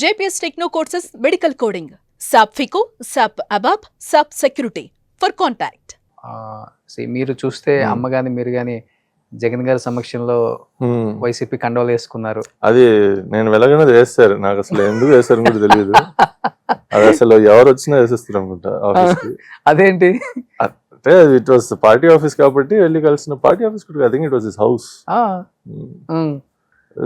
JPS Techno courses medical coding, SAP FICO, SAP ABAP, SAP Security. For contact. మీరు చూస్తే అమ్మ గాని మీరు గాని జగన్ గారి సమక్షంలో వైసీపీ కండోలు వేసుకున్నారు. అది నేను వెళ్ళగానే వేస్తారు, నాకు అసలు ఎందుకు వేస్తారు కూడా తెలియదు. అది అసలు ఎవరు వచ్చినా వేసేస్తారు అనుకుంటా ఆఫీస్కి. అదేంటి అంటే ఇట్ వాస్ పార్టీ ఆఫీస్ కాబట్టి వెళ్ళి కలిసిన పార్టీ ఆఫీస్ కూడా. I think it was his house.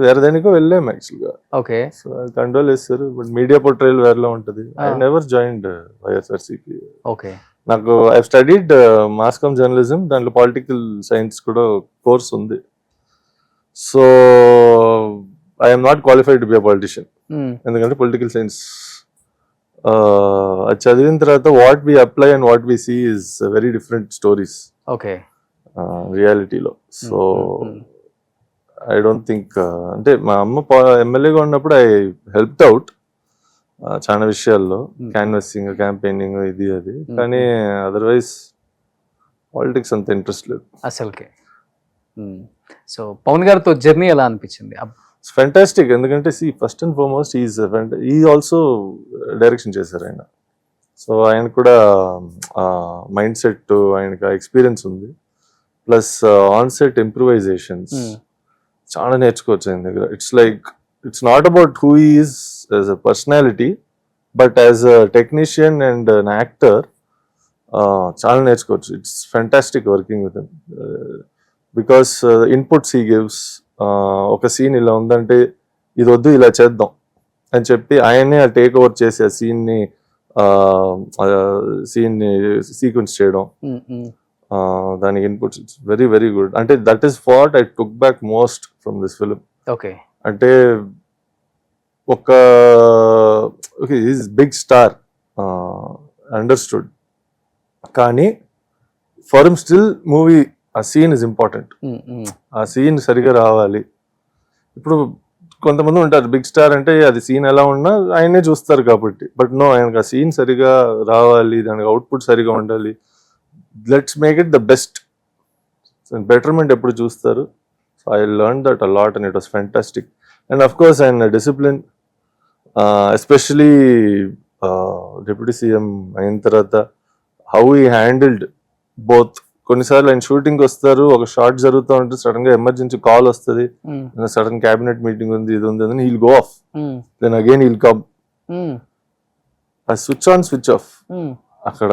వేరే దేనికో వెళ్ళాము యాక్చువల్గా. ఓకే, సో కంట్రోల్ వేస్తారు. బట్ మీడియా పోర్ట్రేల్ వేరేలో ఉంటుంది. I never joined YSRCP. Okay, నాకు I studied mass comm journalism, దాంట్లో పొలిటికల్ సైన్స్ కూడా కోర్స్ ఉంది. So I'm not qualified to be a politician, ఎందుకంటే పొలిటికల్ సైన్స్ అది చదివిన తర్వాత what we apply and what we see is very different stories. Okay, రియాలిటీలో. So I don't think, అంటే మా అమ్మ ఎమ్మెల్యేగా ఉన్నప్పుడు ఐ హెల్ప్డ్ అవుట్ చాలా విషయాల్లో, క్యాన్వసింగ్, క్యాంపెయినింగ్, ఇది అది. కానీ అదర్వైజ్ పాలిటిక్స్ అంత ఇంట్రెస్ట్ లేదు అసలుకే. సో పవన్ గారితో జర్నీ ఎలా అనిపించింది? ఫెంటాస్టిక్. ఎందుకంటే ఫస్ట్ అండ్ ఫార్మోస్ట్ ఈ ఆల్సో డైరెక్షన్ చేశారు ఆయన. సో ఆయన కూడా మైండ్ సెట్, ఆయనకు ఎక్స్పీరియన్స్ ఉంది. ప్లస్ ఆన్ సెట్ ఇంప్రూవైజేషన్స్ చాలా నేర్చుకోవచ్చు ఆయన దగ్గర. It's not about who is as a personality, but as a technician and an actor చాలా నేర్చుకోవచ్చు. It's fantastic working with him because inputs he gives. ఒక scene ఇలా ఉందంటే ఇది వద్దు, ఇలా చేద్దాం అని చెప్పి ఆయనే టేక్ ఓవర్ చేసి ఆ సీన్ని సీక్వెన్స్ చేయడం, దానికి inputs. Its very very good. అంటే that is what I took back most from this film. Okay, అంటే ఒక బిగ్ స్టార్ అండర్స్టూడ్, కానీ ఫర్ హిమ్ స్టిల్ మూవీ ఆ సీన్ ఇస్ ఇంపార్టెంట్. ఆ సీన్ సరిగా రావాలి. ఇప్పుడు కొంతమంది ఉంటారు బిగ్ స్టార్ అంటే అది సీన్ ఎలా ఉన్నా ఆయనే చూస్తారు కాబట్టి, బట్ నో, ఆయనకు ఆ సీన్ సరిగా రావాలి, దానికి అవుట్పుట్ సరిగా ఉండాలి. Let's make it the best. Betterment ఎప్పుడు చూస్తారు. So I learn that a lot and it was fantastic. And of course ఆయన డిసిప్లిన్, ఎస్పెషలీ డిప్యూటీ సీఎం అయిన తర్వాత, హౌ హీ హ్యాండిల్డ్ బోత్. కొన్నిసార్లు ఆయన షూటింగ్ వస్తారు, ఒక షార్ట్ జరుగుతూ ఉంటుంది, సడన్ గా ఎమర్జెన్సీ కాల్ వస్తుంది, సడన్ క్యాబినెట్ మీటింగ్ ఉంది, ఇది ఉంది అని, he'll go off, then again he'll come. Switch on switch off. అక్కడ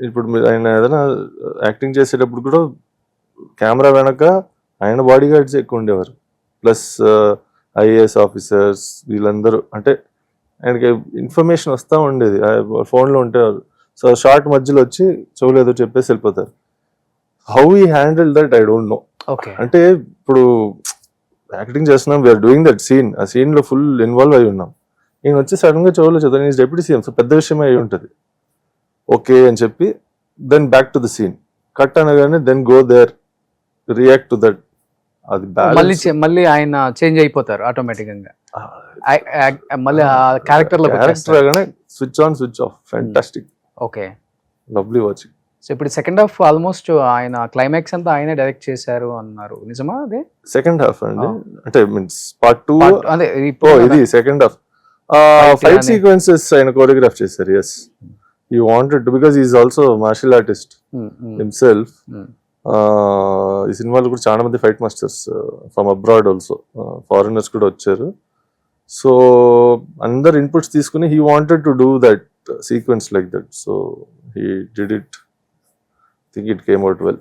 ఇప్పుడు ఆయన ఏదైనా యాక్టింగ్ చేసేటప్పుడు కూడా కెమెరా వెనక ఆయన బాడీ గార్డ్స్ ఎక్కువ ఉండేవారు, ప్లస్ ఐఏఎస్ ఆఫీసర్స్ వీళ్ళందరూ. అంటే ఆయనకి ఇన్ఫర్మేషన్ వస్తూ ఉండేది, ఫోన్లో ఉంటేవారు. సో షార్ట్ మధ్యలో వచ్చి చెవులేదో చెప్పేసి వెళ్ళిపోతారు. How he handle that I don't know. అంటే ఇప్పుడు యాక్టింగ్ చేస్తున్నాం, వీఆర్ డూయింగ్ దట్ సీన్, ఆ సీన్ లో ఫుల్ ఇన్వాల్వ్ అయి ఉన్నాం. ఈయన వచ్చి సడన్ గా చెవులో చదువు, నేను డెప్యూటీ సీఎం, సో పెద్ద విషయమే అయి ఉంటుంది. ఓకే అని చెప్పి then back to the scene, cut అనగానే then go there, react to that. అది మళ్ళీ ఆయన చేంజ్ అయిపోతారు ఆటోమేటిక్ గా. మళ్ళీ క్యారెక్టర్ లాగానే switch on switch of. Fantastic. Okay, lovely watching. So ఇప్పుడు సెకండ్ హాఫ్ ఆల్మోస్ట్ ఆయన క్లైమాక్స్ అంతా ఆయనే డైరెక్ట్ చేశారు అన్నారు, నిజమా? అదే సెకండ్ హాఫ్ అండి, అంటే మీన్స్ పార్ట్ 2 అదే ఇది సెకండ్ హాఫ్. ఫైట్ సీక్వెన్సెస్ ఆయన కోరియోగ్రాఫ్ చేశారు. Yes, he wanted to, because he is also a martial artist himself. ఈ సినిమాలో కూడా చాలా మంది fight masters from abroad also, foreigners కూడా వచ్చారు. సో అందరు ఇన్పుట్స్ తీసుకుని he wanted to do that sequence like that, so he did it. I think it came out well.